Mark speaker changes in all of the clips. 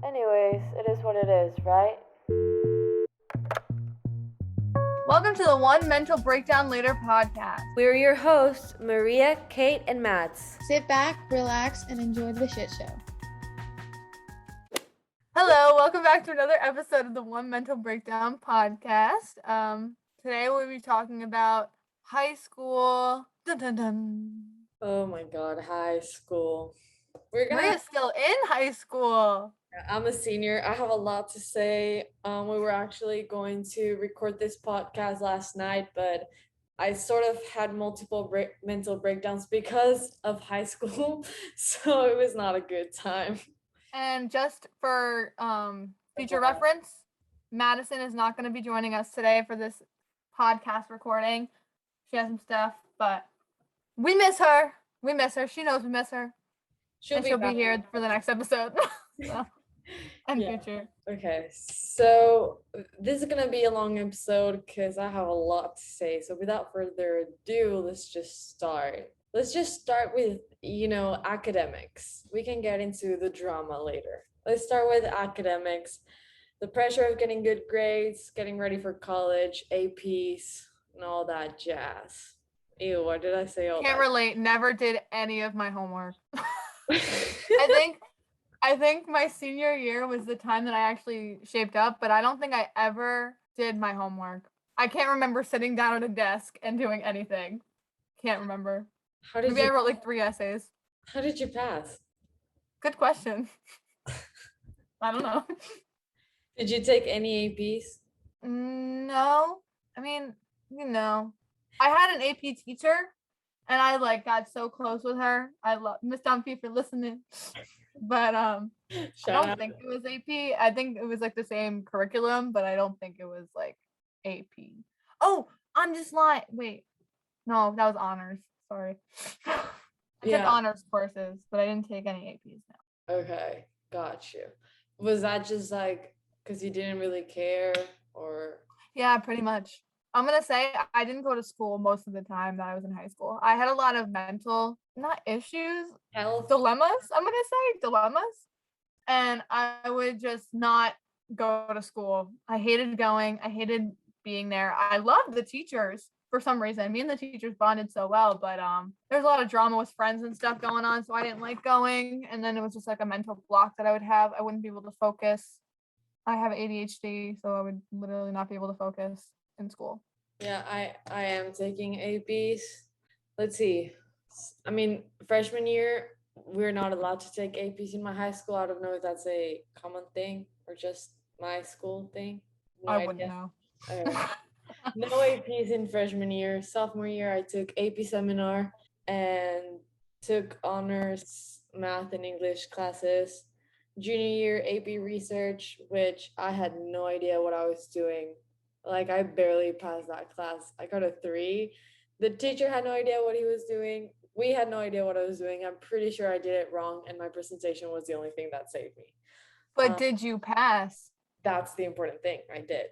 Speaker 1: Anyways, it is what it is, right?
Speaker 2: Welcome to the One Mental Breakdown Later podcast.
Speaker 1: We're your hosts, Maria, Kate, and Mads.
Speaker 3: Sit back, relax, and enjoy the shit show.
Speaker 2: Hello, welcome back to another episode of the One Mental Breakdown podcast. Today we'll be talking about high school. Dun, dun, dun.
Speaker 1: Oh my god, high school.
Speaker 2: Maria's still in high school.
Speaker 1: I'm a senior. I have a lot to say. We were actually going to record this podcast last night, but I sort of had multiple mental breakdowns because of high school, so it was not a good time.
Speaker 2: And just for future reference, Madison is not going to be joining us today for this podcast recording. She has some stuff, but we miss her. We miss her. She knows we miss her. She'll be here for the next episode. Future.
Speaker 1: Okay, so this is gonna be a long episode because I have a lot to say. So without further ado, let's just start. Let's just start with, academics. We can get into the drama later. Let's start with academics. The pressure of getting good grades, getting ready for college, APs, and all that jazz. Ew, why did I say all that?
Speaker 2: Can't relate. Never did any of my homework. I think my senior year was the time that I actually shaped up, but I don't think I ever did my homework. I can't remember sitting down at a desk and doing anything. Can't remember. Maybe I wrote like 3 essays.
Speaker 1: How did you pass?
Speaker 2: Good question. I don't know.
Speaker 1: Did you take any APs?
Speaker 2: No. I mean, I had an AP teacher and I got so close with her. I love Miss Dunphy for listening. But I don't think it was AP. I think it was the same curriculum, but I don't think it was AP. Oh, I'm just lying. Wait. No, that was honors. Sorry. I took honors courses, but I didn't take any APs now.
Speaker 1: Okay, got you. Was that just because you didn't really care, or? Yeah,
Speaker 2: pretty much. I'm going to say I didn't go to school most of the time that I was in high school. I had a lot of mental, not issues, dilemmas. I'm going to say dilemmas. And I would just not go to school. I hated going. I hated being there. I loved the teachers for some reason. Me and the teachers bonded so well, but there's a lot of drama with friends and stuff going on, so I didn't like going. And then it was just a mental block that I would have. I wouldn't be able to focus. I have ADHD, so I would literally not be able to focus in school.
Speaker 1: Yeah, I am taking APs. Let's see. I mean, freshman year, we're not allowed to take APs in my high school. I don't know if that's a common thing or just my school thing.
Speaker 2: No I wouldn't know.
Speaker 1: No APs in freshman year. Sophomore year, I took AP seminar and took honors math and English classes. Junior year, AP research, which I had no idea what I was doing. I barely passed that class. I got a 3. The teacher had no idea what he was doing. We had no idea what I was doing. I'm pretty sure I did it wrong, and my presentation was the only thing that saved me.
Speaker 2: But did you pass?
Speaker 1: That's the important thing. I did.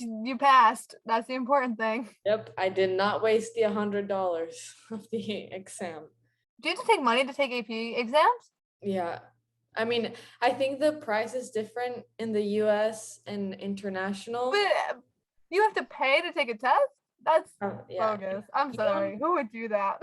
Speaker 2: You passed. That's the important thing.
Speaker 1: Yep, I did not waste the $100 of the exam.
Speaker 2: Do you have to take money to take AP exams?
Speaker 1: Yeah. I mean, I think the price is different in the US and international.
Speaker 2: But you have to pay to take a test? That's bogus. I'm sorry. Who would do that?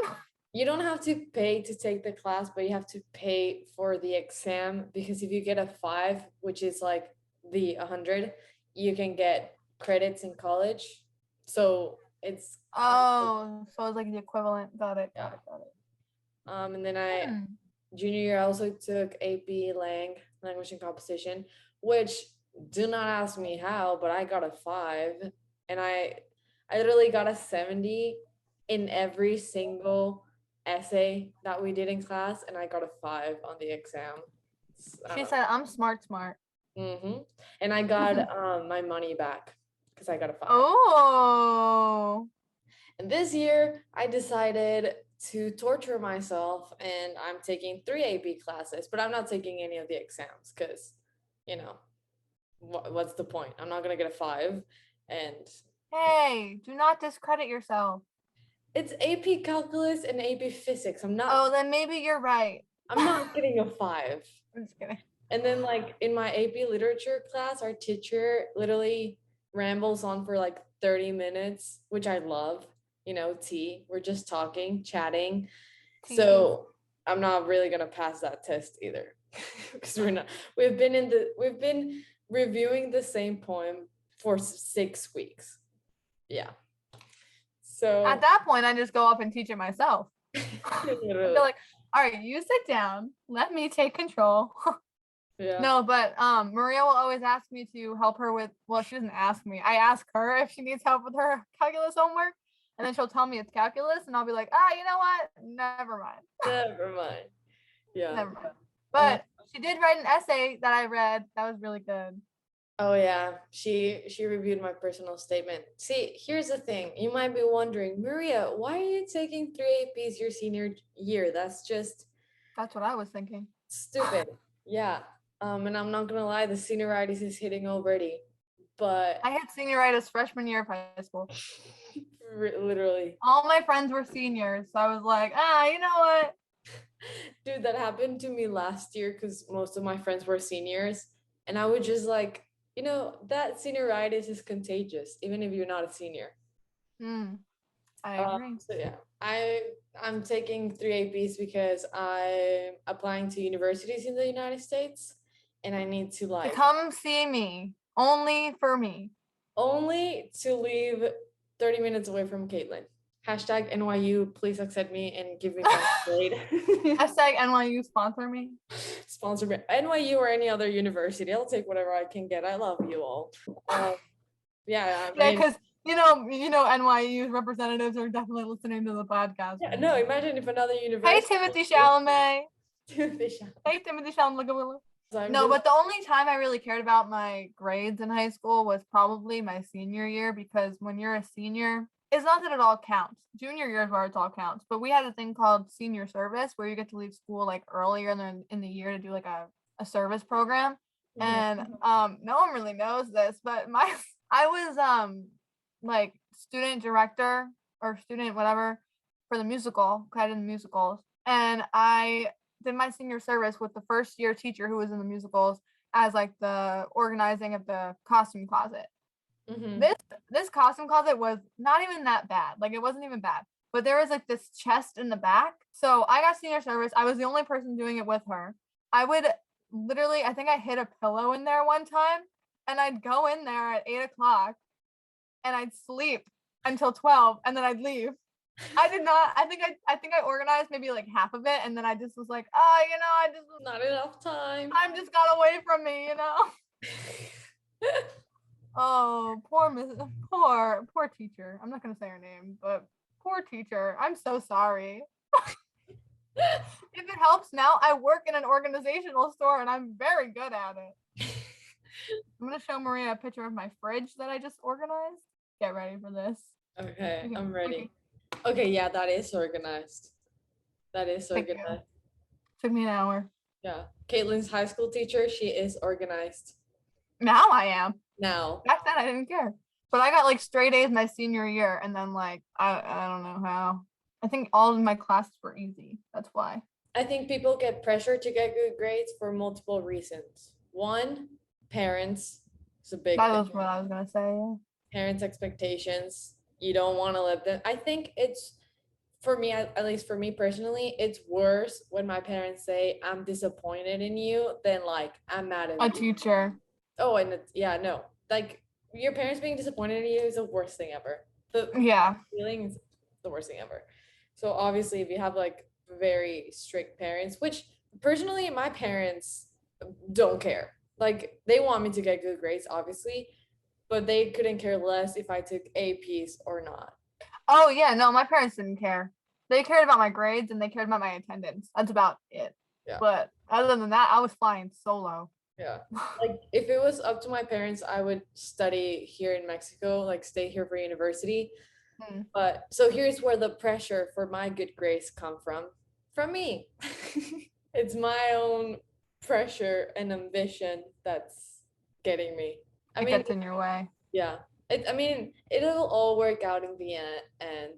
Speaker 1: You don't have to pay to take the class, but you have to pay for the exam, because if you get a 5, which is the 100, you can get credits in college. So it's
Speaker 2: so it's the equivalent. Got it.
Speaker 1: Yeah. Got it. And then junior year I also took AP language and composition, which do not ask me how, but I got a 5, and I literally got a 70 in every single essay that we did in class, and I got a 5 on the exam.
Speaker 2: She said, "I'm smart."
Speaker 1: Mm-hmm. And I got my money back because I got a 5.
Speaker 2: Oh.
Speaker 1: And this year I decided to torture myself, and I'm taking 3 AP classes, but I'm not taking any of the exams because, what's the point? I'm not going to get a 5. And
Speaker 2: hey, do not discredit yourself.
Speaker 1: It's AP calculus and AP physics. I'm not.
Speaker 2: Oh, then maybe you're right.
Speaker 1: I'm not getting a 5.
Speaker 2: I'm just kidding.
Speaker 1: And then like in my AP literature class, our teacher literally rambles on for like 30 minutes, which I love. You know, we're just talking, chatting. So I'm not really gonna pass that test either. Because we've been reviewing the same poem for 6 weeks. Yeah. So
Speaker 2: at that point, I just go up and teach it myself.
Speaker 1: literally.
Speaker 2: Be like, all right, you sit down. Let me take control.
Speaker 1: Yeah.
Speaker 2: No, but Maria will always ask me to help her with. Well, she doesn't ask me. I ask her if she needs help with her calculus homework, and then she'll tell me it's calculus, and I'll be like, you know what? Never mind.
Speaker 1: Never mind. Yeah.
Speaker 2: Never mind. But she did write an essay that I read. That was really good.
Speaker 1: Oh yeah, she reviewed my personal statement. See, here's the thing. You might be wondering, Maria, why are you taking 3 APs your senior year? That's
Speaker 2: what I was thinking.
Speaker 1: Stupid. Yeah. And I'm not gonna lie, the senioritis is hitting already. But
Speaker 2: I had senioritis freshman year of high school.
Speaker 1: Literally.
Speaker 2: All my friends were seniors, so I was like, you know what?
Speaker 1: Dude, that happened to me last year because most of my friends were seniors, and I would just like, that senioritis is contagious, even if you're not a senior.
Speaker 2: I agree.
Speaker 1: So yeah, I'm taking 3 APs because I'm applying to universities in the United States, and I need to
Speaker 2: to come see me, only for me.
Speaker 1: Only to live 30 minutes away from Caitlin. Hashtag NYU, please accept me and give me my grade.
Speaker 2: Hashtag NYU, sponsor me.
Speaker 1: Sponsor me. NYU or any other university. I'll take whatever I can get. I love you all. Yeah,
Speaker 2: because you know NYU representatives are definitely listening to the podcast.
Speaker 1: Yeah, no, imagine if another university.
Speaker 2: Hey, Timothy Chalamet. Hey, Timothy Chalamet. No, but the only time I really cared about my grades in high school was probably my senior year, because when you're a senior, it's not that it all counts. Junior year is where it all counts, but we had a thing called senior service where you get to leave school like earlier in the year to do like a service program. And no one really knows this, but I was like student director or student whatever for the musical, I did the musicals, and I did my senior service with the first year teacher who was in the musicals as like the organizing of the costume closet. This costume closet was not even that bad. Like it wasn't even bad, but there was like this chest in the back. So I got senior service. I was the only person doing it with her. I would literally, I think I hid a pillow in there one time, and I'd go in there at 8:00 and I'd sleep until 12 and then I'd leave. I did not. I think I organized maybe like half of it, and then I just was like, I just
Speaker 1: not enough time.
Speaker 2: Time just got away from me, Oh, poor teacher. I'm not gonna say her name, but poor teacher. I'm so sorry. If it helps now, I work in an organizational store and I'm very good at it. I'm gonna show Maria a picture of my fridge that I just organized. Get ready for this.
Speaker 1: Okay, I'm ready. Okay, yeah, that is organized.
Speaker 2: Took me an hour.
Speaker 1: Yeah. Caitlin's high school teacher, she is organized.
Speaker 2: Now I am.
Speaker 1: Now.
Speaker 2: Back then I didn't care. But I got like straight A's my senior year, and then like I don't know how. I think all of my classes were easy. That's why.
Speaker 1: I think people get pressure to get good grades for multiple reasons. One, parents. It's a big
Speaker 2: thing. That was what I was gonna say. Yeah.
Speaker 1: Parents' expectations. You don't want to let them. I think it's, for me, at least for me personally, it's worse when my parents say, I'm disappointed in you, than like, I'm mad at you.
Speaker 2: A teacher.
Speaker 1: Oh, and no. Like, your parents being disappointed in you is the worst thing ever. The feeling is the worst thing ever. So obviously, if you have like very strict parents, which personally, my parents don't care. Like, they want me to get good grades, obviously, but they couldn't care less if I took APs or not.
Speaker 2: Oh yeah, no, my parents didn't care. They cared about my grades and they cared about my attendance. That's about it. Yeah. But other than that, I was flying solo.
Speaker 1: Yeah. Like if it was up to my parents, I would study here in Mexico, like stay here for university. But so here's where the pressure for my good grades come from me. It's my own pressure and ambition that's getting me.
Speaker 2: I mean, gets in your way.
Speaker 1: Yeah. It'll all work out in the end, and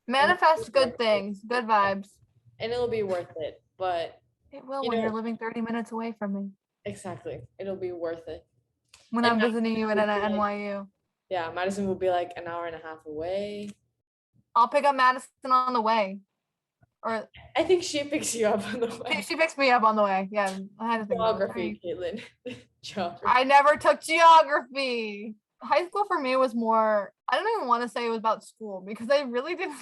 Speaker 2: manifest good things, good vibes,
Speaker 1: and it'll be worth it. But
Speaker 2: it will when you're living 30 minutes away from me.
Speaker 1: Exactly. It'll be worth it.
Speaker 2: When
Speaker 1: And
Speaker 2: I'm visiting you at
Speaker 1: Madison would be
Speaker 2: NYU.
Speaker 1: Yeah, Madison will be like an hour and a half away.
Speaker 2: I'll pick up Madison on the way. Or
Speaker 1: I think she picks you up on the way.
Speaker 2: she picks me up on the way. Yeah, I had to think about
Speaker 1: Geography, Caitlin. Geography.
Speaker 2: I never took geography. High school for me was more, I don't even want to say it was about school because I really didn't,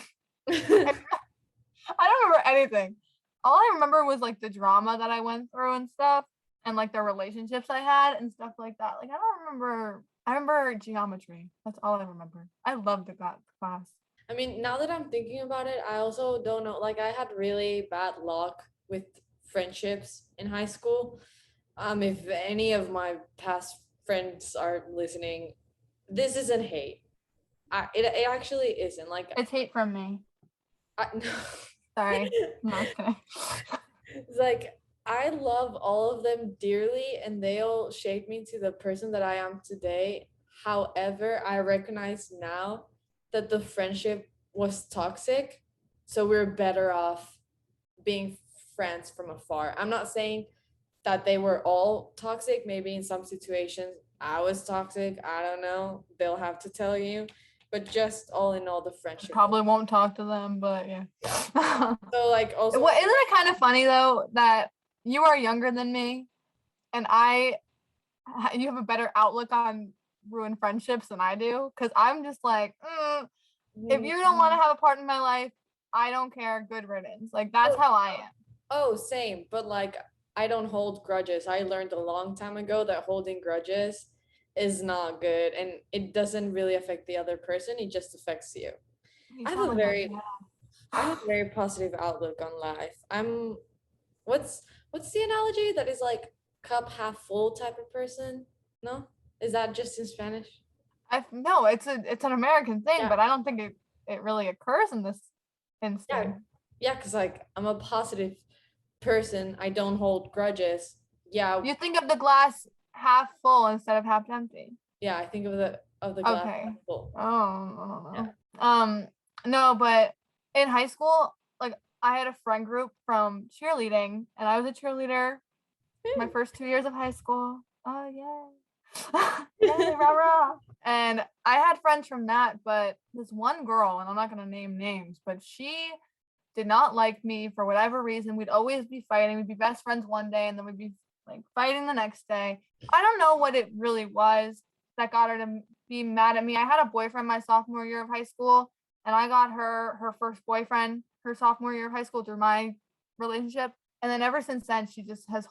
Speaker 2: I don't remember anything. All I remember was like the drama that I went through and stuff, and like the relationships I had and stuff like that. Like I remember geometry. That's all I remember. I loved that class.
Speaker 1: I mean, now that I'm thinking about it, I also don't know. Like, I had really bad luck with friendships in high school. If any of my past friends are listening, this isn't hate. It actually isn't. Like,
Speaker 2: It's hate from me.
Speaker 1: no.
Speaker 2: Sorry. No, I'm kidding.
Speaker 1: It's like, I love all of them dearly, and they all shaped me to the person that I am today. However, I recognize now that the friendship was toxic, so we're better off being friends from afar. I'm not saying that they were all toxic. Maybe in some situations I was toxic. I don't know. They'll have to tell you. But just all in all, the friendship.
Speaker 2: Probably won't talk to them, but yeah.
Speaker 1: So like also,
Speaker 2: isn't it kind of funny though that you are younger than me, and you have a better outlook on ruined friendships than I do? Because I'm just like, if you don't want to have a part in my life, I don't care. Good riddance. Like that's how I am.
Speaker 1: Oh, same. But like, I don't hold grudges. I learned a long time ago that holding grudges is not good, and it doesn't really affect the other person. It just affects you. I have a very positive outlook on life. What's the analogy that is like cup half full type of person? No? Is that just in Spanish?
Speaker 2: No, it's an American thing, but I don't think it really occurs in this instance.
Speaker 1: Yeah, because like I'm a positive person. I don't hold grudges. Yeah.
Speaker 2: You think of the glass half full instead of half empty.
Speaker 1: Yeah, I think of the glass half full.
Speaker 2: Oh. Yeah. No, but in high school, like I had a friend group from cheerleading, and I was a cheerleader my first 2 years of high school. Oh yeah. Yay, rah, rah. And I had friends from that, but this one girl, and I'm not gonna name names, but she did not like me for whatever reason. We'd always be fighting. We'd be best friends one day, and then we'd be like fighting the next day. I don't know what it really was that got her to be mad at me. I had a boyfriend my sophomore year of high school, and I got her first boyfriend her sophomore year of high school through my relationship. And then ever since then, she just has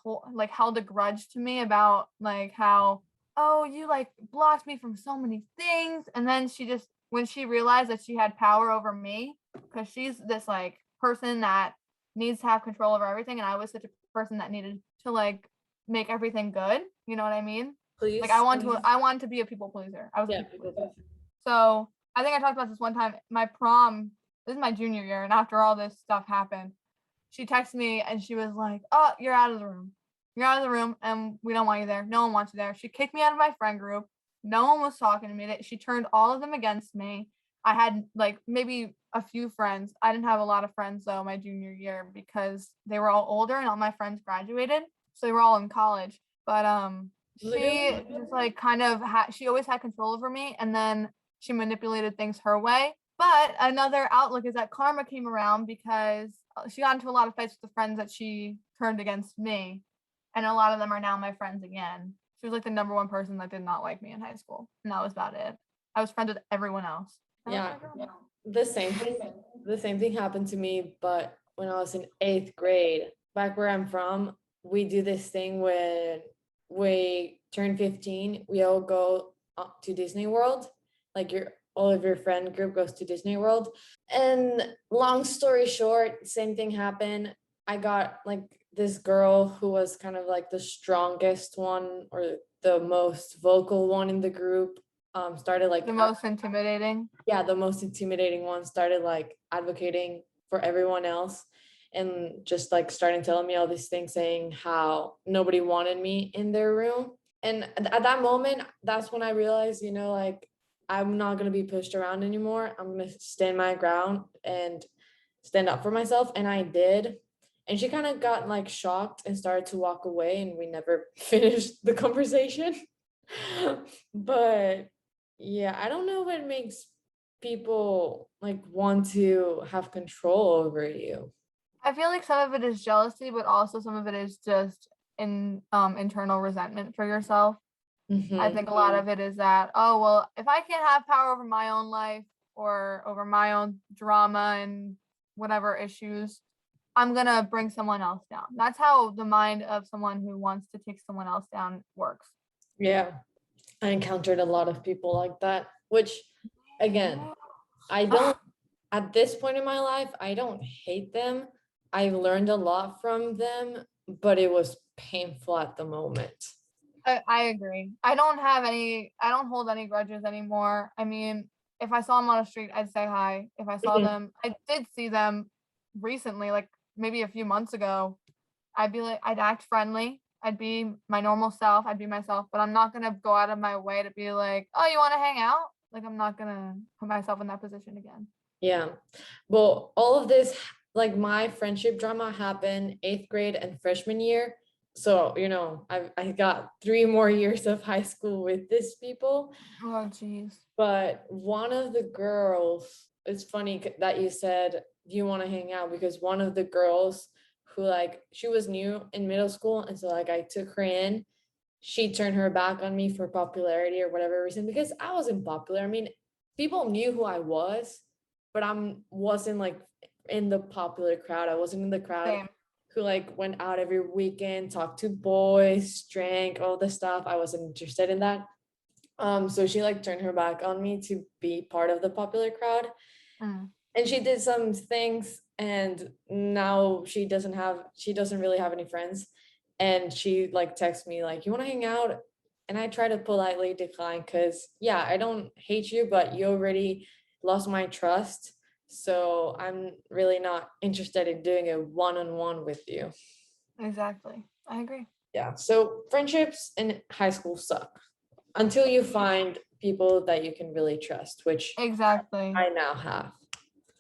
Speaker 2: held a grudge to me about like how, oh, you like blocked me from so many things. And then she just, when she realized that she had power over me, because she's this like person that needs to have control over everything, and I was such a person that needed to like make everything good. You know what I mean? Please. Like I want to be a people pleaser. I was a people pleaser. So I think I talked about this one time. My prom, this is my junior year, and after all this stuff happened, she texted me and she was like, "Oh, you're out of the room. You're out of the room, and we don't want you there. No one wants you there." She kicked me out of my friend group. No one was talking to me. She turned all of them against me. I had like maybe a few friends. I didn't have a lot of friends though my junior year because they were all older and all my friends graduated, so they were all in college. But she just like kind of she always had control over me, and then she manipulated things her way. But another outlook is that karma came around because she got into a lot of fights with the friends that she turned against me, and a lot of them are now my friends again. She was like the number one person that did not like me in high school, and that was about it. I was friends with everyone else.
Speaker 1: Yeah, the same thing happened to me, but when I was in 8th grade, back where I'm from, we do this thing when we turn 15, we all go up to Disney World. Like all of your friend group goes to Disney World. And long story short, same thing happened. I got like this girl who was kind of like the strongest one or the most vocal one in the group. Started like
Speaker 2: the most intimidating.
Speaker 1: Yeah, the most intimidating one started like advocating for everyone else, and just like starting telling me all these things, saying how nobody wanted me in their room. And at that moment, that's when I realized, like I'm not going to be pushed around anymore. I'm going to stand my ground and stand up for myself. And I did. And she kind of got like shocked and started to walk away, and we never finished the conversation. But yeah, I don't know what makes people like want to have control over you.
Speaker 2: I feel like some of it is jealousy, but also some of it is just internal resentment for yourself. I think a lot of it is that, oh, well, if I can't have power over my own life or over my own drama and whatever issues, I'm going to bring someone else down. That's how the mind of someone who wants to take someone else down works.
Speaker 1: Yeah, I encountered a lot of people like that, which again, I don't, at this point in my life, I don't hate them. I learned a lot from them, but it was painful at the moment.
Speaker 2: I agree. I don't hold any grudges anymore. I mean, if I saw them on the street, I'd say hi. If I saw them, I did see them recently, like maybe a few months ago. I'd act friendly. I'd be my normal self. I'd be myself, but I'm not going to go out of my way to be like, oh, you want to hang out? Like, I'm not going to put myself in that position again.
Speaker 1: Yeah. Well, all of this, like my friendship drama happened 8th grade and freshman year. So, I got 3 more years of high school with these people.
Speaker 2: Oh, geez.
Speaker 1: But one of the girls, it's funny that you said you want to hang out, because one of the girls who she was new in middle school, and so I took her in, she turned her back on me for popularity or whatever reason, because I wasn't popular. I mean, people knew who I was, but wasn't in the popular crowd. I wasn't in the crowd. Same. Who went out every weekend, talked to boys, drank, all the stuff. I wasn't interested in that. So she turned her back on me to be part of the popular crowd. And she did some things, and now she doesn't really have any friends. And she texts me you want to hang out? And I try to politely decline, because yeah, I don't hate you, but you already lost my trust. So I'm really not interested in doing a one-on-one with you.
Speaker 2: Exactly. I agree.
Speaker 1: Yeah. So friendships in high school suck until you find people that you can really trust, which
Speaker 2: exactly
Speaker 1: I now have.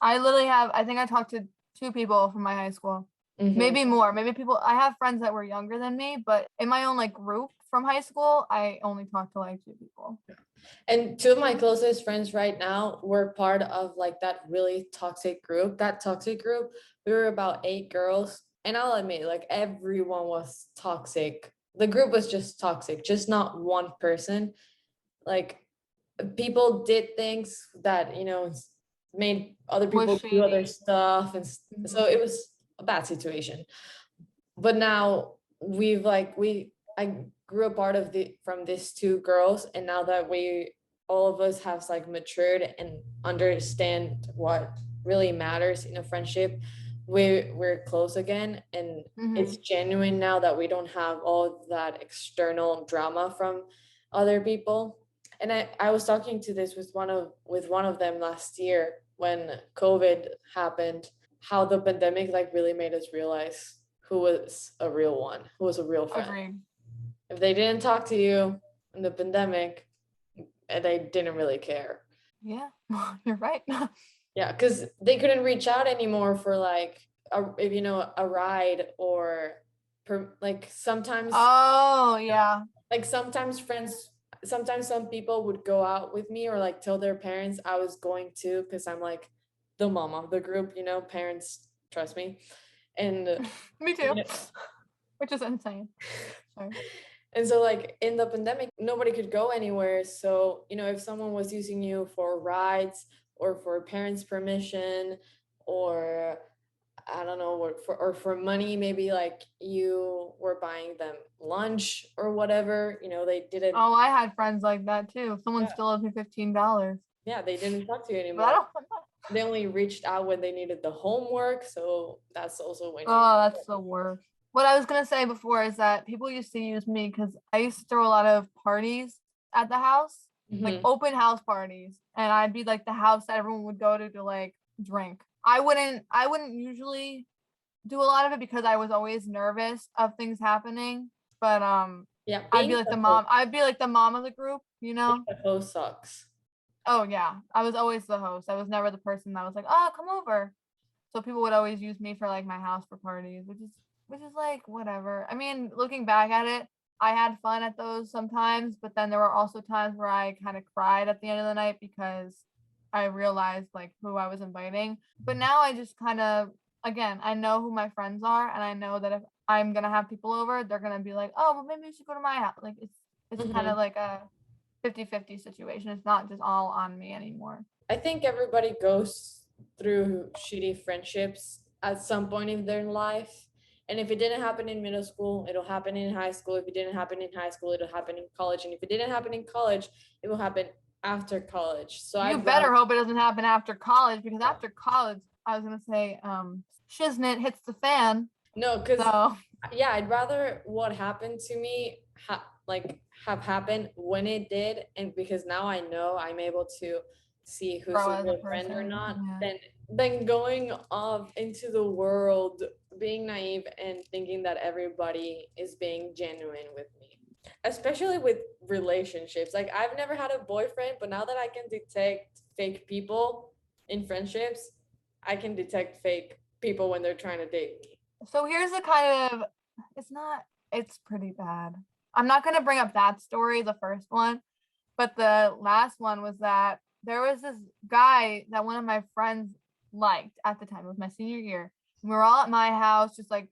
Speaker 2: I literally have, I think I talked to 2 people from my high school. Maybe more. Maybe I have friends that were younger than me, but in my own group from high school, I only talked to 2 people.
Speaker 1: And 2 of my closest friends right now were part of that really toxic group. That toxic group, we were about 8 girls, and I'll admit everyone was toxic. The group was just toxic, just not one person. People did things that made other people do other stuff, and so it was a bad situation. But now I grew a part of from these 2 girls, and now that all of us have matured and understand what really matters in a friendship, we're close again, and it's genuine now that we don't have all that external drama from other people. And I was talking to this with one of them last year when COVID happened, how the pandemic really made us realize who was a real one, who was a real friend. Agreed. If they didn't talk to you in the pandemic, they didn't really care.
Speaker 2: Yeah, you're right.
Speaker 1: Yeah, because they couldn't reach out anymore for a ride, or sometimes.
Speaker 2: Oh yeah.
Speaker 1: Sometimes some people would go out with me, or tell their parents I was going to, because I'm the mom of the group, parents trust me. And
Speaker 2: me too. Which is insane. Sorry.
Speaker 1: And so in the pandemic, nobody could go anywhere. So, if someone was using you for rides or for parents' permission, or I don't know, or for money, maybe you were buying them lunch or whatever, they didn't.
Speaker 2: Oh, I had friends like that too. Someone still owes me $15.
Speaker 1: Yeah, they didn't talk to you anymore. They only reached out when they needed the homework. So that's also when.
Speaker 2: Oh, that's the worst. What I was going to say before is that people used to use me because I used to throw a lot of parties at the house, open house parties. And I'd be the house that everyone would go to drink. I wouldn't usually do a lot of it because I was always nervous of things happening. But yeah, I'd be the mom. I'd be the mom of the group, The
Speaker 1: host sucks.
Speaker 2: Oh yeah, I was always the host. I was never the person that was oh, come over. So people would always use me for like my house for parties, which is like whatever. I mean, looking back at it, I had fun at those sometimes, but then there were also times where I kind of cried at the end of the night because I realized like who I was inviting. But now I just kind of, again, I know who my friends are, and I know that if I'm gonna have people over, they're gonna be like, oh, well, maybe you should go to my house. Like it's kind of like a 50-50 situation. It's not just all on me anymore.
Speaker 1: I think everybody goes through shitty friendships at some point in their life. And if it didn't happen in middle school, it'll happen in high school. If it didn't happen in high school, it'll happen in college. And if it didn't happen in college, it will happen after college. So
Speaker 2: you better hope it doesn't happen after college, because after college, I was gonna say, shiznit hits the fan.
Speaker 1: No, because yeah, I'd rather what happened to me have happened when it did, and because now I know I'm able to see who's a real friend or not, than going off into the world being naive and thinking that everybody is being genuine with me, especially with relationships. Like, I've never had a boyfriend, but now that I can detect fake people in friendships, I can detect fake people when they're trying to date me.
Speaker 2: So here's the kind of, it's pretty bad. I'm not going to bring up that story, the first one, but the last one was that there was this guy that one of my friends liked at the time. It was my senior year. We were all at my house, just like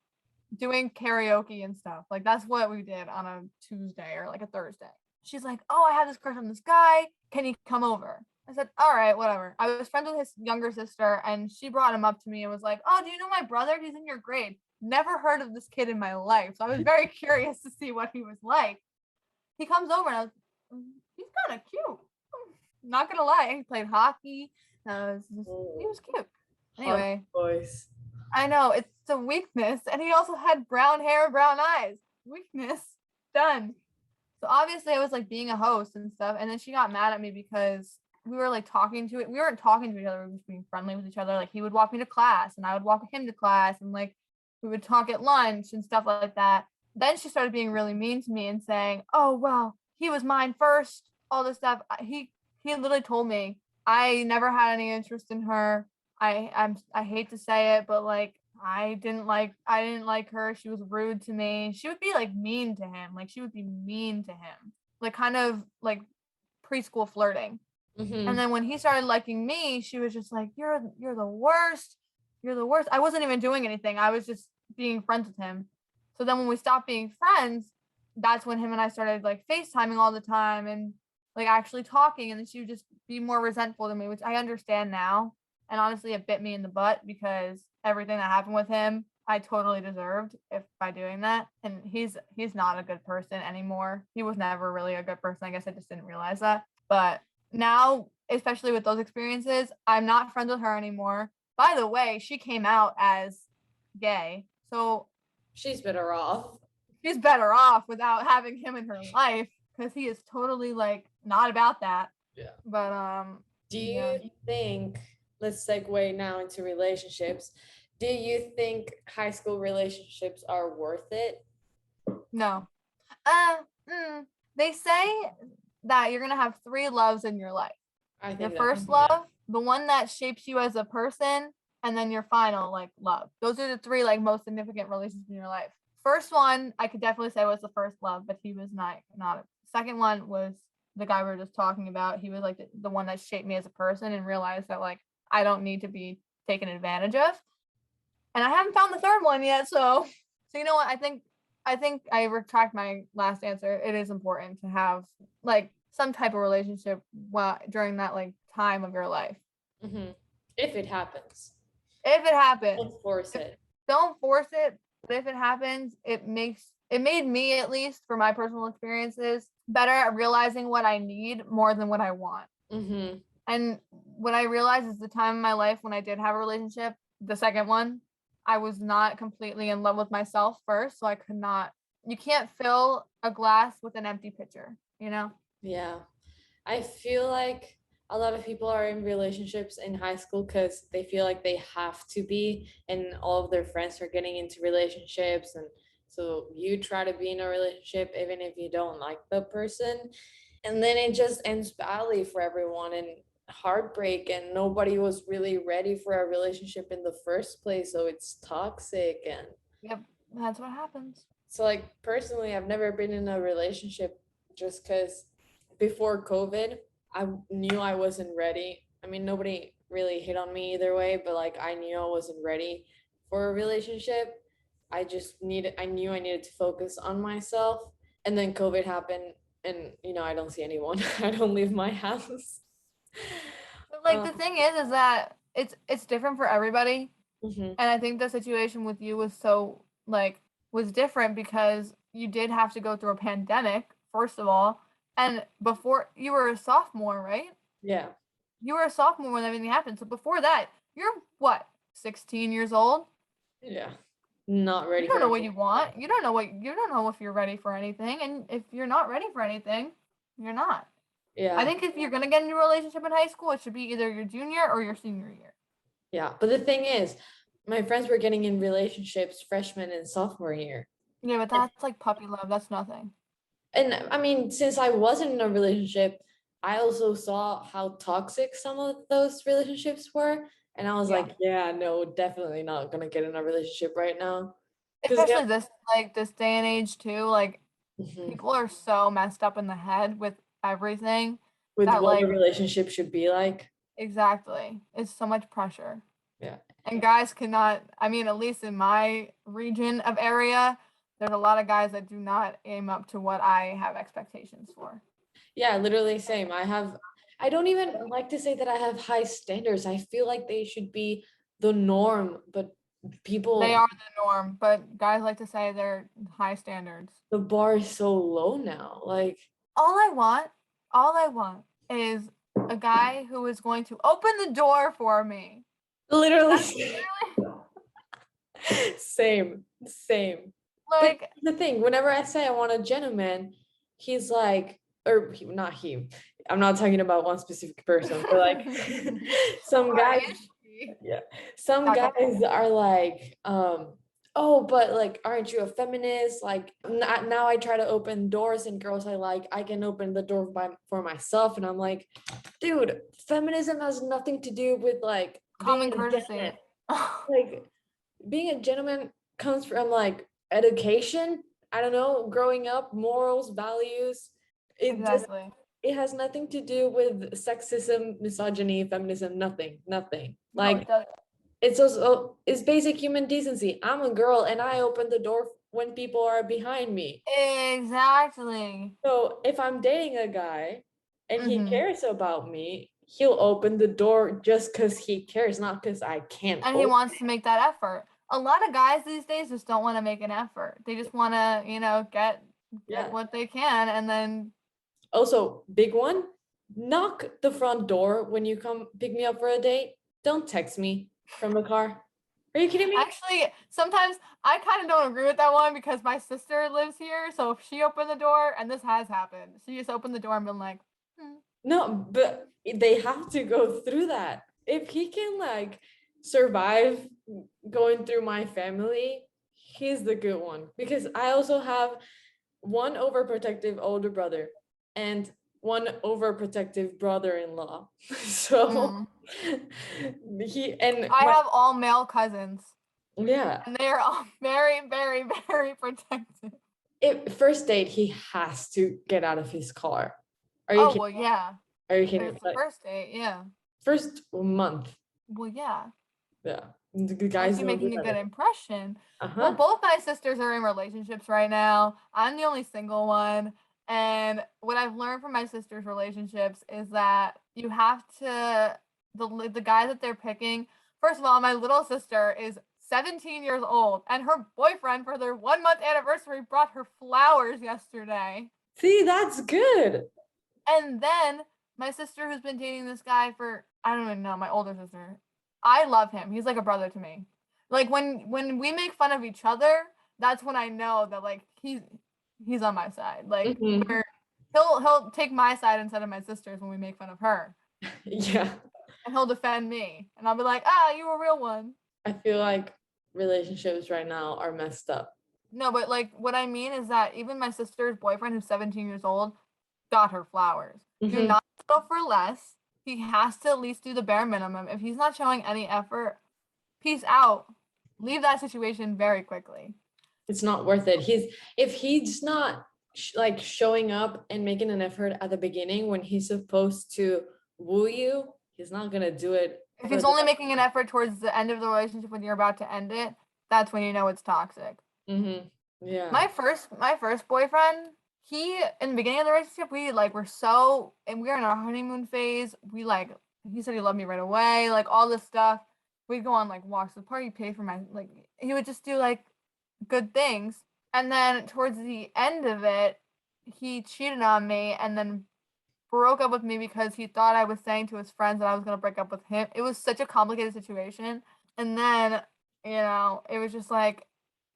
Speaker 2: doing karaoke and stuff. Like, that's what we did on a Tuesday or like a Thursday. She's like, oh, I have this crush on this guy. Can he come over? I said, all right, whatever. I was friends with his younger sister, and she brought him up to me and was like, oh, do you know my brother? He's in your grade. Never heard of this kid in my life. So I was very curious to see what he was like. He comes over and I was, he's kind of cute. Not gonna lie, he played hockey. He was cute. Anyway,
Speaker 1: boys.
Speaker 2: I know, it's a weakness, and he also had brown hair, brown eyes. Weakness done. So obviously I was like being a host and stuff, and then she got mad at me because we were like talking to it. We weren't talking to each other, we were just being friendly with each other. Like, he would walk me to class and I would walk him to class, and like we would talk at lunch and stuff like that. Then she started being really mean to me and saying, oh, well, he was mine first, all this stuff. He literally told me I never had any interest in her. I hate to say it, but like I didn't like her. She was rude to me. She would be like mean to him. Like, she would be mean to him. Like, kind of like preschool flirting. Mm-hmm. And then when he started liking me, she was just like, you're the worst. You're the worst. I wasn't even doing anything. I was just being friends with him. So then when we stopped being friends, that's when him and I started like FaceTiming all the time and like actually talking. And then she would just be more resentful to me, which I understand now. And honestly, it bit me in the butt because everything that happened with him, I totally deserved by doing that. And he's not a good person anymore. He was never really a good person. I guess I just didn't realize that. But now, especially with those experiences, I'm not friends with her anymore. By the way, she came out as gay. So
Speaker 1: she's better off.
Speaker 2: She's better off without having him in her life, because he is totally like not about that.
Speaker 1: Yeah.
Speaker 2: But
Speaker 1: do you think, let's segue now into relationships. Do you think high school relationships are worth it?
Speaker 2: No. They say that you're gonna have 3 loves in your life. Your first love, the one that shapes you as a person, and then your final like love. Those are the 3 like most significant relationships in your life. First one, I could definitely say was the first love, but he was not. Second one was the guy we were just talking about. He was like the one that shaped me as a person and realized that like I don't need to be taken advantage of. And I haven't found the third one yet. So you know what? I think I retract my last answer. It is important to have like some type of relationship during that like time of your life.
Speaker 1: Mm-hmm. If it happens.
Speaker 2: Don't
Speaker 1: force it.
Speaker 2: Don't force it. But if it happens, it made me, at least for my personal experiences, better at realizing what I need more than what I want. Mm-hmm. And what I realized is the time in my life when I did have a relationship, the second one, I was not completely in love with myself first. So you can't fill a glass with an empty pitcher, you know?
Speaker 1: Yeah. I feel like a lot of people are in relationships in high school because they feel like they have to be, and all of their friends are getting into relationships, and so you try to be in a relationship even if you don't like the person, and then it just ends badly for everyone. And heartbreak, and nobody was really ready for a relationship in the first place, so it's toxic. And
Speaker 2: Yep, that's what happens.
Speaker 1: so like personally, I've never been in a relationship just because before COVID, I knew I wasn't ready. I mean, nobody really hit on me either way, but like I knew I wasn't ready for a relationship. I knew I needed to focus on myself. And then COVID happened, and I don't see anyone. I don't leave my house.
Speaker 2: But like the thing is that it's different for everybody.
Speaker 1: Mhm.
Speaker 2: And I think the situation with you was different because you did have to go through a pandemic, first of all. And before you were a sophomore, right?
Speaker 1: Yeah.
Speaker 2: You were a sophomore when everything happened. So before that, you're what, 16 years old?
Speaker 1: Yeah. Not ready.
Speaker 2: You don't know what you want. You don't know if you're ready for anything. And if you're not ready for anything, you're not.
Speaker 1: Yeah.
Speaker 2: I think if you're gonna get into a relationship in high school, it should be either your junior or your senior year.
Speaker 1: Yeah. But the thing is, my friends were getting in relationships freshman and sophomore year.
Speaker 2: Yeah, but that's like puppy love. That's nothing.
Speaker 1: And I mean, since I wasn't in a relationship, I also saw how toxic some of those relationships were. And I was like, yeah, no, definitely not gonna get in a relationship right now.
Speaker 2: Especially this day and age too. Like people are so messed up in the head with everything.
Speaker 1: With
Speaker 2: that,
Speaker 1: what
Speaker 2: like,
Speaker 1: a relationship should be like.
Speaker 2: Exactly. It's so much pressure.
Speaker 1: Yeah.
Speaker 2: And guys cannot, I mean, at least in my region of area, there's a lot of guys that do not aim up to what I have expectations for.
Speaker 1: Yeah, literally same. I don't even like to say that I have high standards. I feel like they should be the norm, but people.
Speaker 2: They are the norm, but guys like to say they're high standards.
Speaker 1: The bar is so low now. Like,
Speaker 2: all I want is a guy who is going to open the door for me.
Speaker 1: Literally. Same. Like, but the thing, whenever I say I want a gentleman, he's like, or not he. I'm not talking about one specific person, but like some guys. Yeah, some guys are like, oh, but like, aren't you a feminist? Like, now I try to open doors, and girls I can open the door for myself, and I'm like, dude, feminism has nothing to do with like
Speaker 2: common courtesy.
Speaker 1: Like, being a gentleman comes from like education. I don't know, growing up, morals, values. Exactly. It has nothing to do with sexism, misogyny, feminism. Nothing. Like, no, it's basic human decency. I'm a girl, and I open the door when people are behind me.
Speaker 2: Exactly.
Speaker 1: So if I'm dating a guy and he cares about me, he'll open the door just because he cares, not because I can't.
Speaker 2: And he wants to make that effort. A lot of guys these days just don't want to make an effort. They just want to, get what they can, and then. Also, big one, knock the front door when you come pick me up for a date. Don't text me from the car. Are you kidding me? Actually, sometimes I kind of don't agree with that one because my sister lives here. So if she opened the door, and this has happened, she just opened the door and been like, No, but they have to go through that. If he can like survive going through my family, he's the good one. Because I also have one overprotective older brother and one overprotective brother-in-law. So I have all male cousins. Yeah. And they are all very, very, very protective. First date, he has to get out of his car. Are you kidding? Well, yeah. Are you kidding? It's the first date, yeah. First month. Well, yeah. Yeah. The guys are making a good impression. Well, both my sisters are in relationships right now. I'm the only single one. And what I've learned from my sister's relationships is that you have to, the guy that they're picking, first of all, my little sister is 17 years old, and her boyfriend for their 1-month anniversary brought her flowers yesterday. See, that's good. And then my sister who's been dating this guy for, I don't even know, my older sister. I love him. He's like a brother to me. Like when we make fun of each other, that's when I know that like he's on my side. Like where he'll take my side instead of my sister's when we make fun of her. Yeah. And he'll defend me. And I'll be like, you a real one. I feel like relationships right now are messed up. No, but like what I mean is that even my sister's boyfriend who's 17 years old got her flowers. Do not settle for less. he has to at least do the bare minimum. If he's not showing any effort, peace out. Leave that situation very quickly.
Speaker 1: It's not worth it. If he's not like showing up and making an effort at the beginning when he's supposed to woo you, he's not gonna do it.
Speaker 2: If he's only making an effort towards the end of the relationship when you're about to end it, that's when you know it's toxic.
Speaker 1: Yeah.
Speaker 2: My first boyfriend, he in the beginning of the relationship, we like were so, and we were in our honeymoon phase. We like, he said he loved me right away, like all this stuff. We'd go on like walks to the park, he'd pay for my, like he would just do like good things. And then towards the end of it, he cheated on me and then broke up with me because he thought I was saying to his friends that I was gonna break up with him. It was such a complicated situation. And then, you know, it was just like,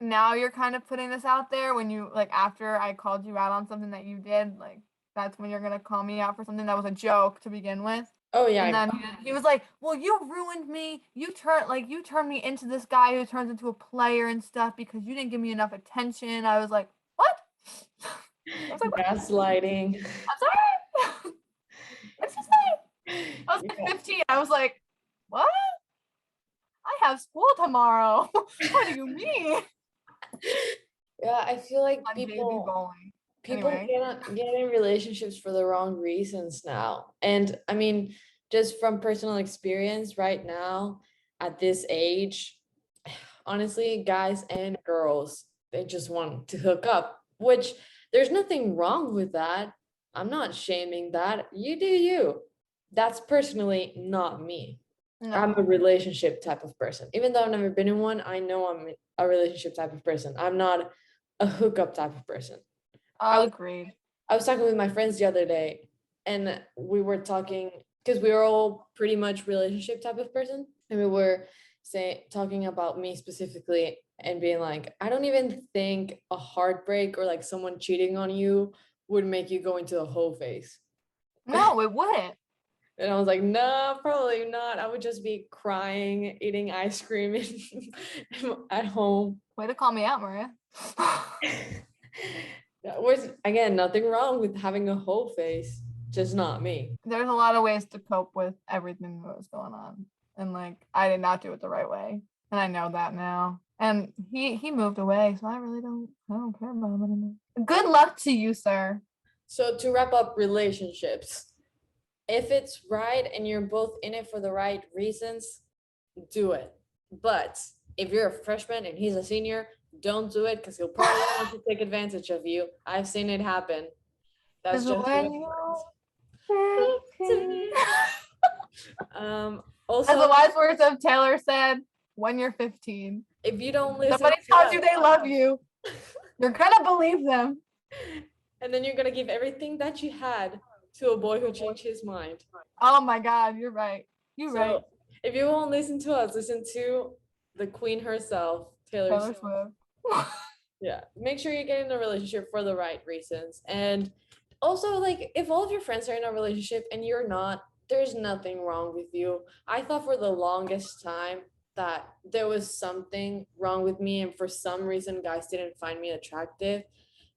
Speaker 2: now you're kind of putting this out there when you, like, after I called you out on something that you did, like, that's when you're gonna call me out for something that was a joke to begin with.
Speaker 1: Oh yeah.
Speaker 2: And then he was like, well, you ruined me. You turned me into this guy who turns into a player and stuff because you didn't give me enough attention. I was like, what?
Speaker 1: I was like, gaslighting.
Speaker 2: I'm sorry. What's just like, I was like 15. I was like, what? I have school tomorrow. What do you mean?
Speaker 1: Yeah, I feel like
Speaker 2: people
Speaker 1: get in relationships for the wrong reasons now. And I mean, just from personal experience right now at this age, honestly, guys and girls, they just want to hook up, which there's nothing wrong with that. I'm not shaming that. You do you. That's personally not me. No. I'm a relationship type of person. Even though I've never been in one, I know I'm a relationship type of person. I'm not a hookup type of person.
Speaker 2: Agreed.
Speaker 1: I was talking with my friends the other day, and we were talking because we were all pretty much relationship type of person, and we were talking about me specifically and being like, I don't even think a heartbreak or like someone cheating on you would make you go into a whole phase.
Speaker 2: No, it wouldn't.
Speaker 1: And I was like, no, probably not. I would just be crying, eating ice cream at home.
Speaker 2: Way to call me out, Maria.
Speaker 1: Was, again, nothing wrong with having a whole face, just not me.
Speaker 2: There's a lot of ways to cope with everything that was going on. And like, I did not do it the right way. And I know that now. And he moved away, so I don't care about him anymore. Good luck to you, sir.
Speaker 1: So to wrap up relationships, if it's right and you're both in it for the right reasons, do it. But if you're a freshman and he's a senior, don't do it because he'll probably want to take advantage of you. I've seen it happen. That's just also,
Speaker 2: as the wise words of Taylor said, when you're 15,
Speaker 1: if you don't listen,
Speaker 2: somebody tells you they love you, you're gonna believe them,
Speaker 1: and then you're gonna give everything that you had to a boy who changed his mind.
Speaker 2: Oh my God, you're right. You're right.
Speaker 1: If you won't listen to us, listen to the queen herself, Taylor Swift. Yeah, make sure you get in a relationship for the right reasons. And also, like, if all of your friends are in a relationship and you're not, there's nothing wrong with you. I thought for the longest time that there was something wrong with me, and for some reason guys didn't find me attractive.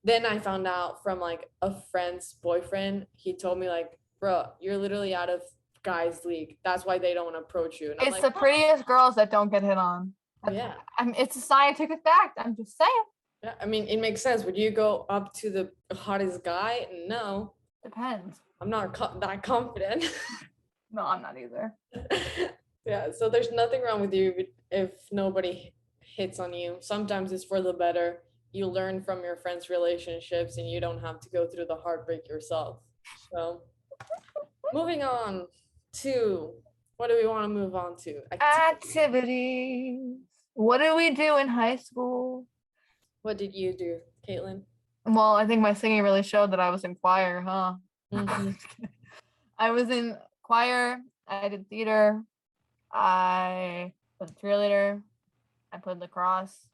Speaker 1: Then I found out from like a friend's boyfriend. He told me like, bro, you're literally out of guys league. That's why they don't approach you. And
Speaker 2: it's like, the prettiest girls that don't get hit on.
Speaker 1: Yeah.
Speaker 2: I mean, it's a scientific fact. I'm just saying.
Speaker 1: Yeah, I mean, it makes sense. Would you go up to the hottest guy? No.
Speaker 2: Depends.
Speaker 1: I'm not that confident.
Speaker 2: No, I'm not either.
Speaker 1: Yeah, so there's nothing wrong with you if nobody hits on you. Sometimes it's for the better. You learn from your friends' relationships and you don't have to go through the heartbreak yourself. So moving on to, what do we want to move on to?
Speaker 2: Activities. What did we do in high school?
Speaker 1: What did you do, Caitlin?
Speaker 2: Well, I think my singing really showed that I was in choir, huh?
Speaker 1: Mm-hmm.
Speaker 2: I was in choir. I did theater. I was a cheerleader. I played lacrosse.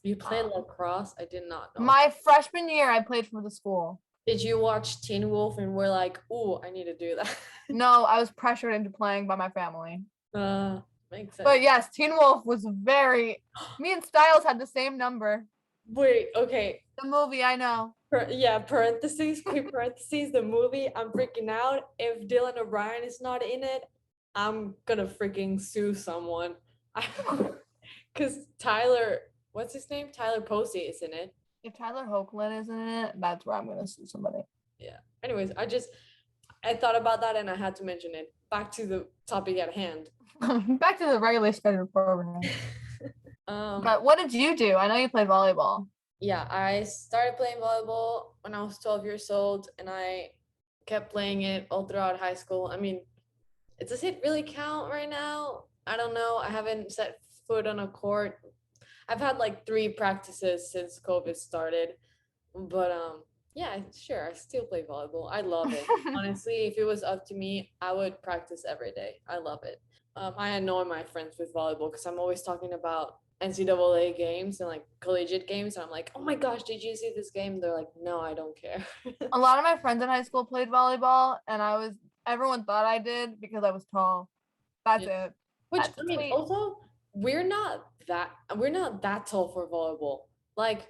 Speaker 1: You played lacrosse? I did not know.
Speaker 2: My freshman year, I played for the school.
Speaker 1: Did you watch Teen Wolf and were like, "Ooh, I need to do that"?
Speaker 2: No, I was pressured into playing by my family.
Speaker 1: Makes sense.
Speaker 2: But yes, Teen Wolf was very. Me and Styles had the same number.
Speaker 1: Wait, okay.
Speaker 2: The movie, I know.
Speaker 1: Parentheses, quick parentheses, the movie, I'm freaking out. If Dylan O'Brien is not in it, I'm gonna freaking sue someone. Because Tyler, what's his name? Tyler Posey is in it.
Speaker 2: If Tyler Hoechlin is in it, that's where I'm gonna sue somebody.
Speaker 1: Yeah. Anyways, I thought about that and I had to mention it. Back to the topic at hand.
Speaker 2: Back to the regularly scheduled program. But what did you do? I know you played volleyball.
Speaker 1: Yeah, I started playing volleyball when I was 12 years old and I kept playing it all throughout high school. I mean, does it really count right now? I don't know. I haven't set foot on a court. I've had like 3 practices since COVID started. But yeah, sure, I still play volleyball. I love it. Honestly, if it was up to me, I would practice every day. I love it. I annoy my friends with volleyball because I'm always talking about NCAA games and like collegiate games. And I'm like, oh my gosh, did you see this game? They're like, no, I don't care.
Speaker 2: A lot of my friends in high school played volleyball, and everyone thought I did because I was tall. That's it.
Speaker 1: Which I mean, also we're not that tall for volleyball. Like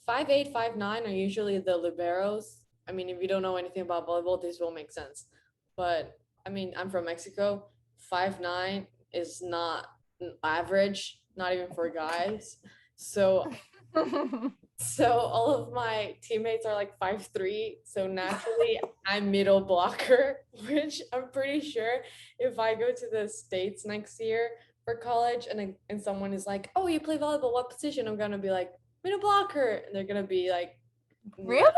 Speaker 1: 5'8", 5'9" are usually the liberos. I mean, if you don't know anything about volleyball, this will make sense. But I mean, I'm from Mexico. 5'9" is not average, not even for guys. So all of my teammates are like 5'3", so naturally I'm middle blocker, which I'm pretty sure if I go to the States next year for college and someone is like, oh, you play volleyball, what position? I'm gonna be like, middle blocker, and they're gonna be like,
Speaker 2: really?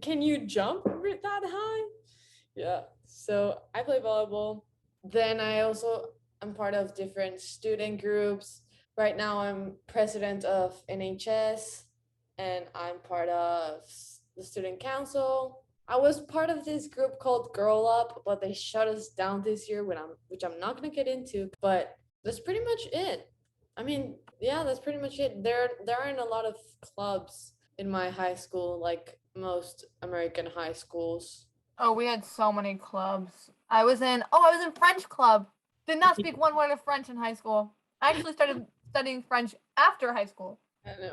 Speaker 1: Can you jump that high? Yeah, so I play volleyball. Then I'm part of different student groups. Right now I'm president of NHS and I'm part of the student council. I was part of this group called Girl Up, but they shut us down this year which I'm not gonna get into, but that's pretty much it. I mean, yeah, that's pretty much it. There aren't a lot of clubs in my high school, like most American high schools.
Speaker 2: Oh, we had so many clubs. I was in French club. Did not speak one word of French in high school. I actually started studying French after high school.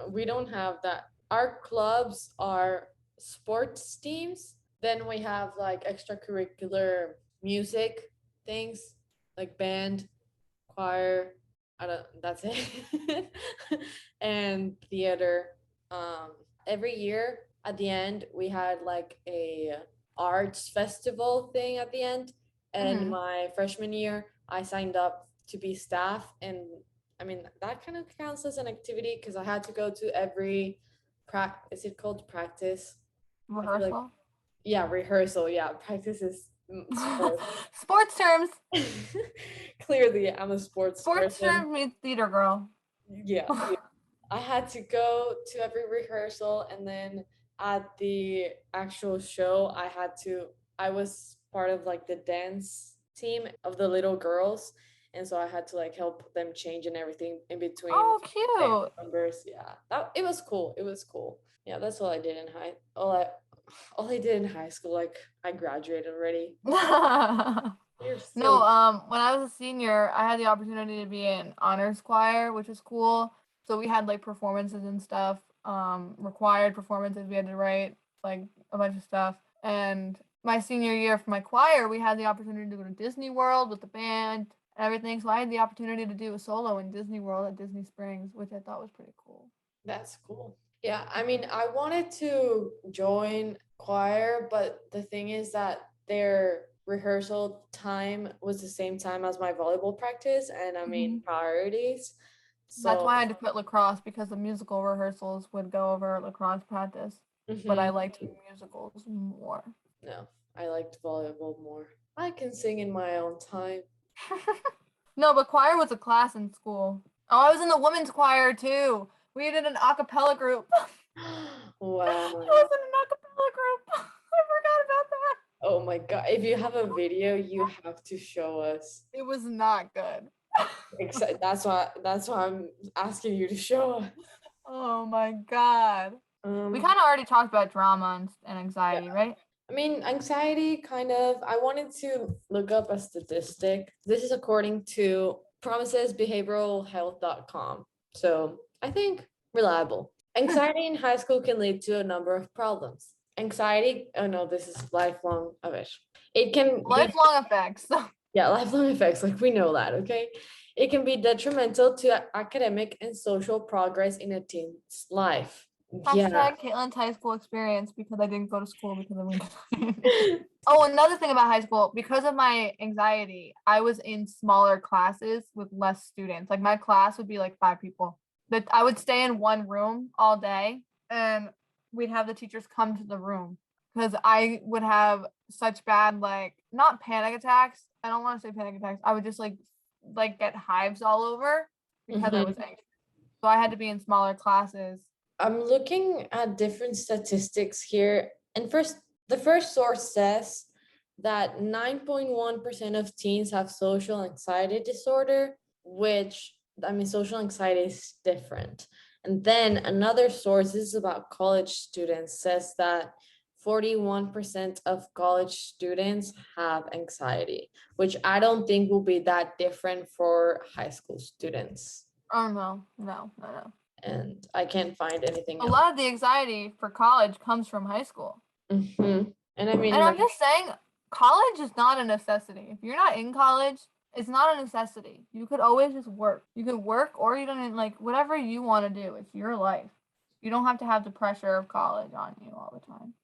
Speaker 1: We don't have that. Our clubs are sports teams. Then we have like extracurricular music things like band, choir. That's it. And theater. Every year at the end we had like a arts festival thing at the end. And my freshman year I signed up to be staff, and I mean that kind of counts as an activity because I had to go to every is it called practice?
Speaker 2: Rehearsal?
Speaker 1: Rehearsal. Yeah, practice is
Speaker 2: sports terms.
Speaker 1: Clearly, I'm a sports person.
Speaker 2: Terms means theater girl.
Speaker 1: Yeah. I had to go to every rehearsal, and then at the actual show, I was part of like the dance team of the little girls. And so I had to like help them change and everything in between.
Speaker 2: Oh, cute.
Speaker 1: Numbers. Yeah, it was cool. It was cool. Yeah, that's all I did in all I did in high school. Like I graduated already.
Speaker 2: No, when I was a senior, I had the opportunity to be in honors choir, which was cool. So we had like performances and stuff, required performances. We had to write like a bunch of stuff. And my senior year for my choir, we had the opportunity to go to Disney World with the band and everything. So I had the opportunity to do a solo in Disney World at Disney Springs, which I thought was pretty cool.
Speaker 1: That's cool. Yeah, I mean, I wanted to join choir, but the thing is that their rehearsal time was the same time as my volleyball practice, and I mean priorities.
Speaker 2: So that's why I had to quit lacrosse, because the musical rehearsals would go over lacrosse practice. But I liked musicals more.
Speaker 1: No, I liked volleyball more. I can sing in my own time.
Speaker 2: No, but choir was a class in school. Oh, I was in the women's choir too. We did an a cappella group.
Speaker 1: Wow.
Speaker 2: I was in an a cappella group. I forgot about that.
Speaker 1: Oh my god. If you have a video, you have to show us.
Speaker 2: It was not good.
Speaker 1: That's why I'm asking you to show us.
Speaker 2: Oh my god. We kind of already talked about drama and anxiety, right?
Speaker 1: I mean, anxiety kind of, I wanted to look up a statistic. This is according to promisesbehavioralhealth.com. So I think reliable. Anxiety in high school can lead to a number of problems. Anxiety, oh no, this is lifelong of it. It can
Speaker 2: lifelong effects.
Speaker 1: Yeah, lifelong effects, like we know that, okay? It can be detrimental to academic and social progress in a teen's life. Yeah.
Speaker 2: Hashtag Caitlin's high school experience, because I didn't go to school because of anxiety. Oh, another thing about high school, because of my anxiety, I was in smaller classes with less students. Like my class would be like 5 people. But I would stay in one room all day, and we'd have the teachers come to the room because I would have such bad, like, not panic attacks. I don't want to say panic attacks. I would just like get hives all over because I was anxious. So I had to be in smaller classes.
Speaker 1: I'm looking at different statistics here. And the first source says that 9.1% of teens have social anxiety disorder, which, I mean, social anxiety is different. And then another source, this is about college students, says that 41% of college students have anxiety, which I don't think will be that different for high school students.
Speaker 2: Oh, no.
Speaker 1: And I can't find anything
Speaker 2: else. A lot of the anxiety for college comes from high school.
Speaker 1: Mm-hmm. And I mean,
Speaker 2: and I'm just saying, college is not a necessity. If you're not in college, it's not a necessity. You could always just work. You could work, or you don't, like, whatever you want to do. It's your life. You don't have to have the pressure of college on you all the time.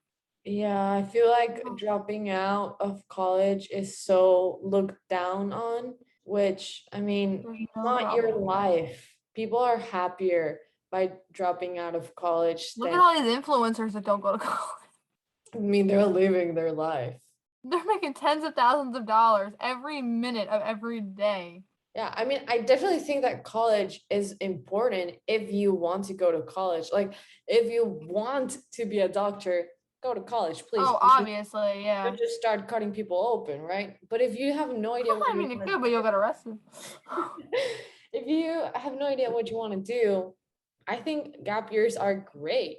Speaker 1: Yeah, I feel like dropping out of college is so looked down on, which, I mean, not your life. People are happier by dropping out of college.
Speaker 2: Look at all these influencers that don't go to college.
Speaker 1: I mean, they're living their life.
Speaker 2: They're making tens of thousands of dollars every minute of every day.
Speaker 1: Yeah, I mean, I definitely think that college is important if you want to go to college. Like, if you want to be a doctor, go to college, please.
Speaker 2: Oh, obviously, yeah.
Speaker 1: You just start cutting people open, right? But if you have no idea what
Speaker 2: I mean, you could, but you'll get arrested.
Speaker 1: If you have no idea what you want to do, I think gap years are great.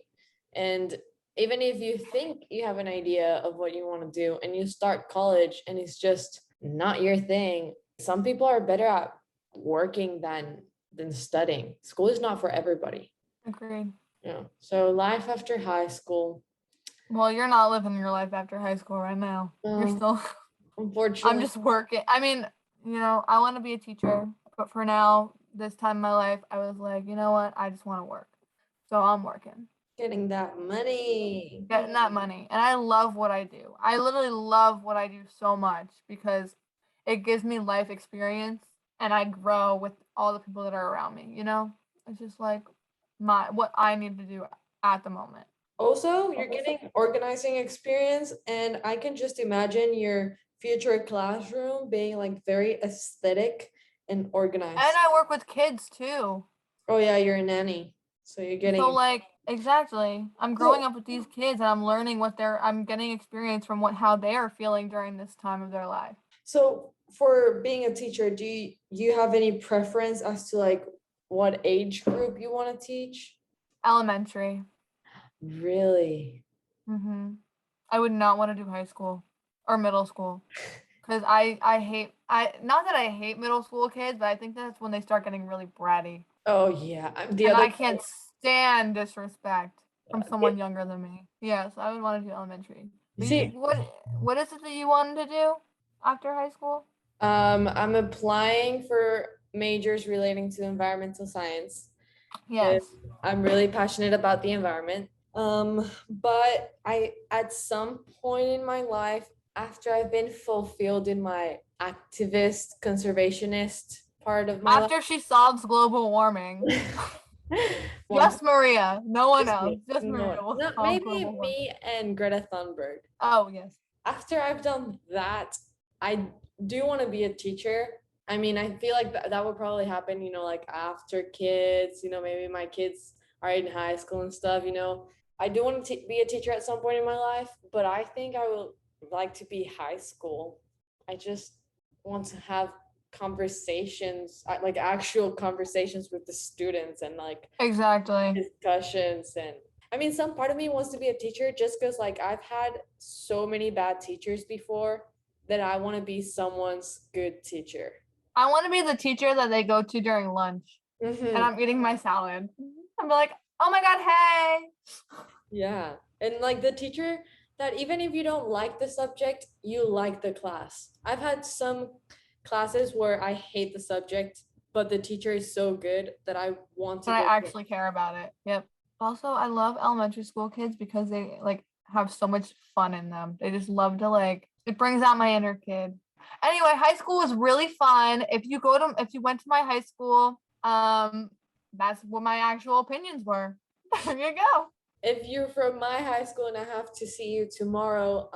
Speaker 1: And even if you think you have an idea of what you want to do and you start college and it's just not your thing, some people are better at working than studying. School is not for everybody.
Speaker 2: Agreed.
Speaker 1: Yeah. So life after high school.
Speaker 2: Well, you're not living your life after high school right now. You're still. Unfortunately. I'm just working. I mean, I want to be a teacher, but for now, this time in my life, I was like, you know what? I just want to work. So I'm working.
Speaker 1: Getting that money.
Speaker 2: And I love what I do. I literally love what I do so much because it gives me life experience and I grow with all the people that are around me, It's just like what I need to do at the moment.
Speaker 1: Also, you're getting organizing experience, and I can just imagine your future classroom being like very aesthetic and organized.
Speaker 2: And I work with kids too.
Speaker 1: Oh yeah, you're a nanny. So you're getting
Speaker 2: exactly. I'm growing up with these kids and I'm learning I'm getting experience from how they are feeling during this time of their life.
Speaker 1: So for being a teacher, do you have any preference as to like what age group you want to teach?
Speaker 2: Elementary.
Speaker 1: Really?
Speaker 2: Mm-hmm. I would not want to do high school or middle school because I hate, not that I hate middle school kids, but I think that's when they start getting really bratty.
Speaker 1: Oh yeah.
Speaker 2: I can't stand disrespect from someone younger than me. Yes, I would want to do elementary. See, what is it that you wanted to do after high school?
Speaker 1: I'm applying for majors relating to environmental science.
Speaker 2: Yes.
Speaker 1: I'm really passionate about the environment. But at some point in my life, after I've been fulfilled in my activist, conservationist part of my life.
Speaker 2: After she solves global warming. Just Maria, no one else. Just Maria.
Speaker 1: Maybe me and Greta Thunberg.
Speaker 2: Oh, yes.
Speaker 1: After I've done that, I do want to be a teacher. I mean, I feel like that would probably happen, like after kids, maybe my kids are in high school and stuff, I do want to be a teacher at some point in my life, but I think I would like to be high school. I just want to have conversations, like actual conversations with the students and like
Speaker 2: exactly
Speaker 1: discussions. And I mean, some part of me wants to be a teacher just because like I've had so many bad teachers before that I want to be someone's good teacher.
Speaker 2: I want to be the teacher that they go to during lunch. and I'm eating my salad. I'm like, oh my God, hey.
Speaker 1: Yeah. And like the teacher that even if you don't like the subject, you like the class. I've had some classes where I hate the subject, but the teacher is so good that I want to
Speaker 2: And I
Speaker 1: go.
Speaker 2: actually care about it. Yep. Also, I love elementary school kids because they like have so much fun in them. They just love to like, it brings out my inner kid. Anyway, high school was really fun. If you went to my high school, that's what my actual opinions were. There you go.
Speaker 1: If you're from my high school and I have to see you tomorrow,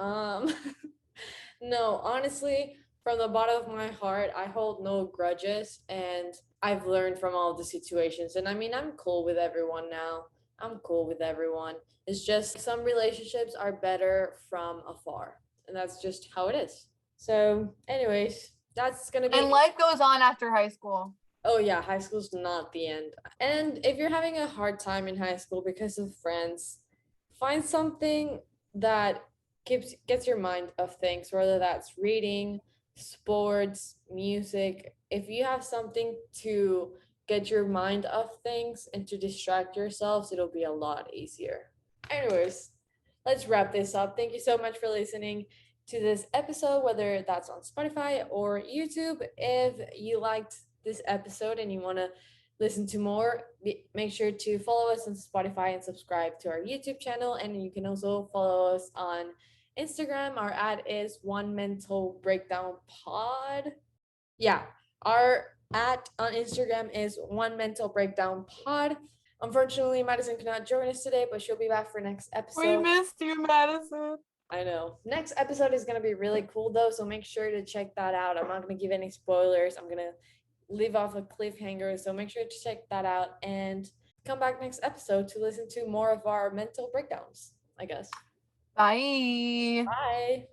Speaker 1: no, honestly, from the bottom of my heart, I hold no grudges and I've learned from all the situations. And I mean, I'm cool with everyone now. I'm cool with everyone. It's just some relationships are better from afar. And that's just how it is. So, anyways, that's going to be.
Speaker 2: And life goes on after high school.
Speaker 1: Oh yeah, high school's not the end. And if you're having a hard time in high school because of friends, find something that gets your mind off things, whether that's reading, sports, music. If you have something to get your mind off things and to distract yourselves, it'll be a lot easier. Anyways, let's wrap this up. Thank you so much for listening to this episode, whether that's on Spotify or YouTube. If you liked this episode and you want to listen to more, make sure to follow us on Spotify and subscribe to our YouTube channel. And you can also follow us on Instagram. Our ad is One Mental Breakdown Pod. Yeah, our ad on Instagram is One Mental Breakdown Pod. Unfortunately, Madison cannot join us today, but she'll be back for next episode.
Speaker 2: We missed you, Madison.
Speaker 1: I know. Next episode is going to be really cool, though, so make sure to check that out. I'm not going to give any spoilers. I'm going to leave off a cliffhanger, so make sure to check that out and come back next episode to listen to more of our mental breakdowns, I guess.
Speaker 2: Bye.
Speaker 1: Bye.